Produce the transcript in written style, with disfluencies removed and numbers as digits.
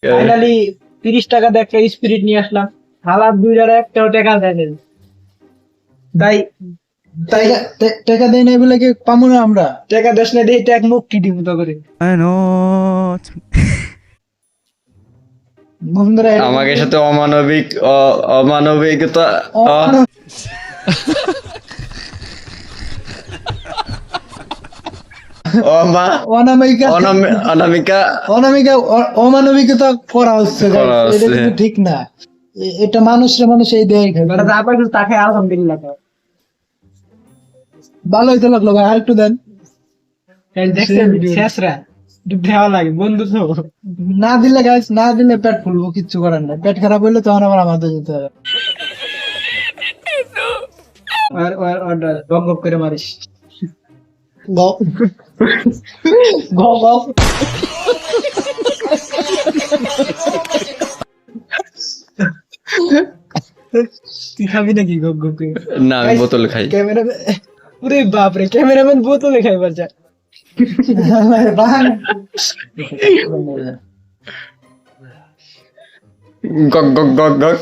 Finally 30 টাকা দিয়ে একটা স্পিরিট নিয়ে আসলাম, হালাত দুইটার একটাও টাকা দেয়নি। তাই তাই টাকা দেয় না বলে কি পাবো না আমরা? টাকা দেশ না দিয়ে ট্যাগ মুক্তি দিব তো করে। বন্ধুরা আমাকে সাথে অমানবিকতা অনামিকা অনামিকা অনামিকা অমানবিকতা করা হচ্ছে guys। করা এটা হচ্ছে। কিন্তু ঠিক না। এটা মানুষ এই দেয় বেটা যা পাইছো তা খাই আলহামদুলিল্লাহ। ভালো হইতে লাগলো ভাই, আরেকটু দেন। দেখছেন শেষরা দেওয়া লাগে বন্ধু তো। না দিলে গাইস, না দিলে পেট ফুলবো, কিচ্ছু করার নাই। পেট খারাপ হইলে তখন আবার আমাদের যেতে হবে। আর গপ গপ করে মারিস। গপ গপ গপ। তুই খাবি নাকি গপ গপ করে? না আমি বোতল খাই। ক্যামেরা, ওরে বাপরে, ক্যামেরাম্যান বোতলে খাইবার যায়। গক গক গক গক